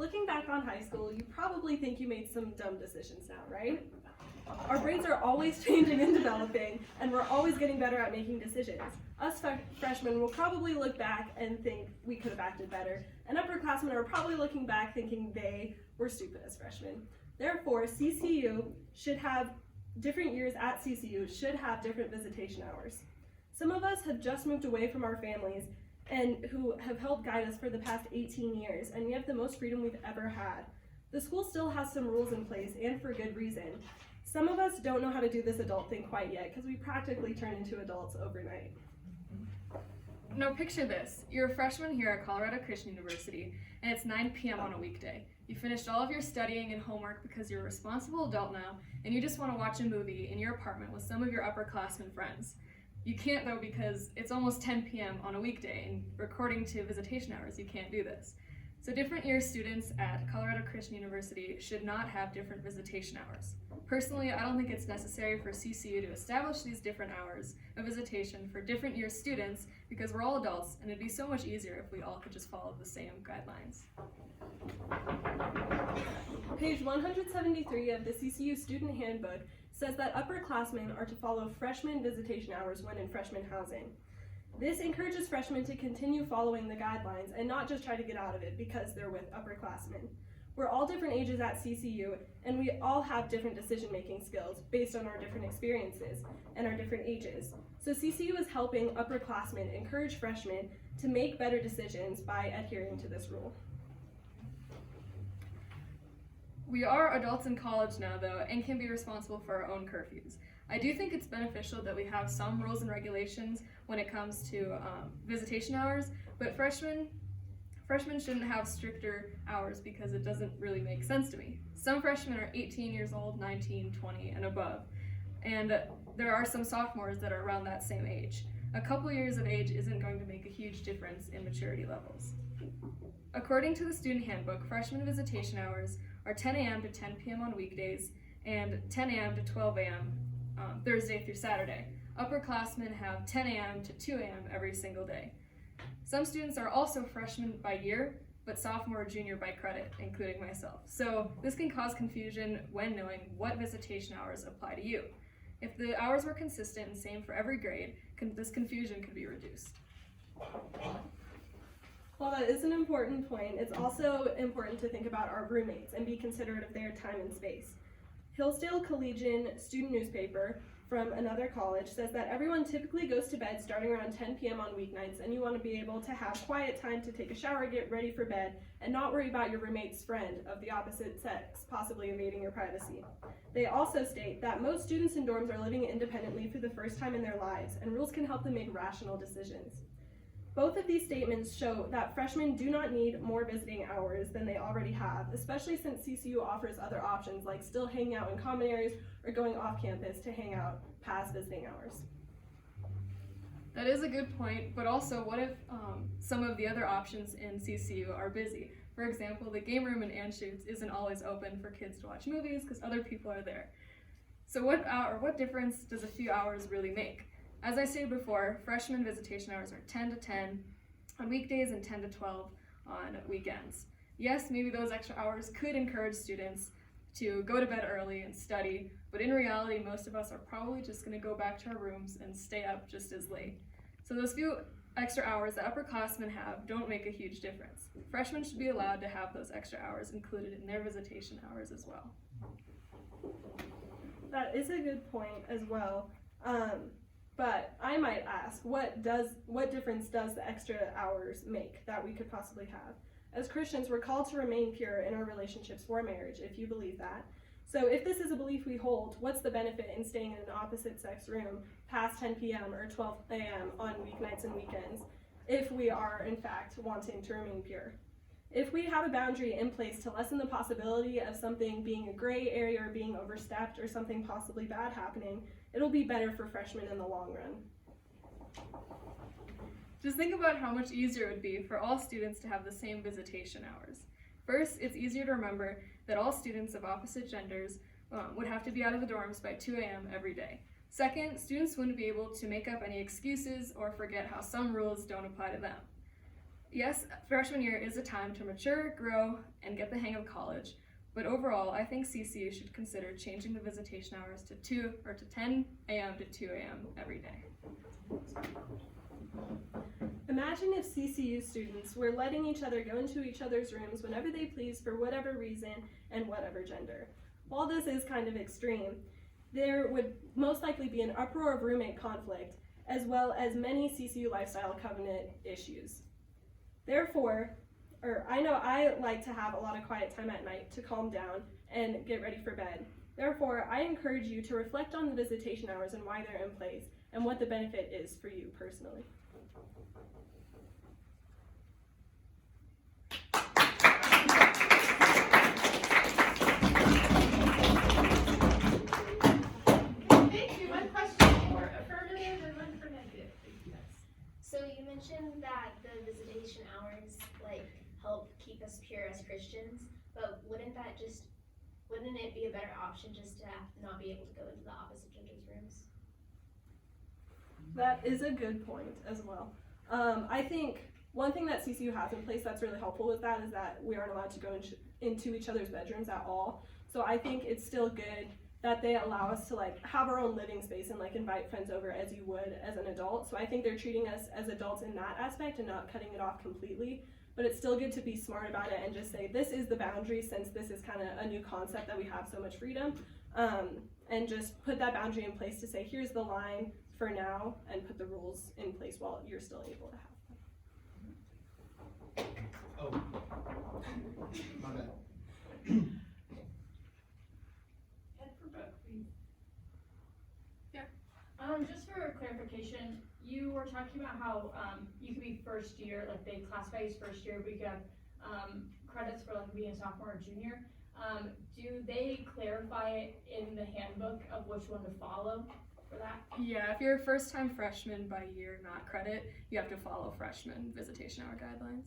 Looking back on high school, you probably think you made some dumb decisions now, right? Our brains are always changing and developing, and we're always getting better at making decisions. Us freshmen will probably look back and think we could have acted better, and upperclassmen are probably looking back thinking they were stupid as freshmen. Therefore, different years at CCU should have different visitation hours. Some of us have just moved away from our families and who have helped guide us for the past 18 years, and we have the most freedom we've ever had. The school still has some rules in place, and for good reason. Some of us don't know how to do this adult thing quite yet, because we practically turn into adults overnight. Now picture this, you're a freshman here at Colorado Christian University, and it's 9 p.m. on a weekday. You finished all of your studying and homework because you're a responsible adult now, and you just want to watch a movie in your apartment with some of your upperclassmen friends. You can't though because it's almost 10 p.m. on a weekday, and according to visitation hours, you can't do this. So different year students at Colorado Christian University should not have different visitation hours. Personally, I don't think it's necessary for CCU to establish these different hours of visitation for different year students because we're all adults, and it'd be so much easier if we all could just follow the same guidelines. Page 173 of the CCU Student Handbook says that upperclassmen are to follow freshman visitation hours when in freshman housing. This encourages freshmen to continue following the guidelines and not just try to get out of it because they're with upperclassmen. We're all different ages at CCU, and we all have different decision-making skills based on our different experiences and our different ages. So CCU is helping upperclassmen encourage freshmen to make better decisions by adhering to this rule. We are adults in college now, though, and can be responsible for our own curfews. I do think it's beneficial that we have some rules and regulations when it comes to visitation hours, but freshmen shouldn't have stricter hours because it doesn't really make sense to me. Some freshmen are 18 years old, 19, 20, and above, and there are some sophomores that are around that same age. A couple years of age isn't going to make a huge difference in maturity levels. According to the student handbook, freshman visitation hours are 10 a.m. to 10 p.m. on weekdays and 10 a.m. to 12 a.m. Thursday through Saturday. Upperclassmen have 10 a.m. to 2 a.m. every single day. Some students are also freshmen by year, but sophomore or junior by credit, including myself. So this can cause confusion when knowing what visitation hours apply to you. If the hours were consistent and same for every grade, this confusion could be reduced. While that is an important point, it's also important to think about our roommates and be considerate of their time and space. Hillsdale Collegian student newspaper from another college says that everyone typically goes to bed starting around 10 p.m. on weeknights, and you want to be able to have quiet time to take a shower, get ready for bed, and not worry about your roommate's friend of the opposite sex possibly invading your privacy. They also state that most students in dorms are living independently for the first time in their lives, and rules can help them make rational decisions. Both of these statements show that freshmen do not need more visiting hours than they already have, especially since CCU offers other options like still hanging out in common areas or going off campus to hang out past visiting hours. That is a good point, but also what if some of the other options in CCU are busy? For example, the game room in Anschutz isn't always open for kids to watch movies because other people are there. So what difference does a few hours really make? As I stated before, freshman visitation hours are 10 to 10 on weekdays and 10 to 12 on weekends. Yes, maybe those extra hours could encourage students to go to bed early and study, but in reality, most of us are probably just going to go back to our rooms and stay up just as late. So those few extra hours that upperclassmen have don't make a huge difference. Freshmen should be allowed to have those extra hours included in their visitation hours as well. That is a good point as well. But I might ask, what difference does the extra hours make that we could possibly have? As Christians, we're called to remain pure in our relationships for marriage, if you believe that. So if this is a belief we hold, what's the benefit in staying in an opposite sex room past 10 p.m. or 12 a.m. on weeknights and weekends if we are, in fact, wanting to remain pure? If we have a boundary in place to lessen the possibility of something being a gray area or being overstepped or something possibly bad happening, it'll be better for freshmen in the long run. Just think about how much easier it would be for all students to have the same visitation hours. First, it's easier to remember that all students of opposite genders would have to be out of the dorms by 2 a.m. every day. Second, students wouldn't be able to make up any excuses or forget how some rules don't apply to them. Yes, freshman year is a time to mature, grow, and get the hang of college. But overall, I think CCU should consider changing the visitation hours to 10 a.m. to 2 a.m. every day. Imagine if CCU students were letting each other go into each other's rooms whenever they please for whatever reason and whatever gender. While this is kind of extreme, there would most likely be an uproar of roommate conflict, as well as many CCU lifestyle covenant issues. Therefore, I know I like to have a lot of quiet time at night to calm down and get ready for bed. Therefore, I encourage you to reflect on the visitation hours and why they're in place and what the benefit is for you personally. Thank you. One question for affirmative and one for negative. So you mentioned that the visitation hours help keep us pure as Christians, but wouldn't it be a better option just to not be able to go into the opposite gender's rooms? That is a good point as well. I think one thing that CCU has in place that's really helpful with that is that we aren't allowed to go into each other's bedrooms at all. So I think it's still good that they allow us to have our own living space and invite friends over as you would as an adult. So I think they're treating us as adults in that aspect and not cutting it off completely. But it's still good to be smart about it and just say this is the boundary, since this is kind of a new concept that we have so much freedom, and just put that boundary in place to say here's the line for now and put the rules in place while you're still able to have them. Oh, my bad. Head for both, please. Yeah. Just for clarification, you were talking about how you could be first year, they classify you as first year, but you could have credits for being a sophomore or junior. Do they clarify it in the handbook of which one to follow for that? Yeah, if you're a first-time freshman by year, not credit, you have to follow freshman visitation hour guidelines.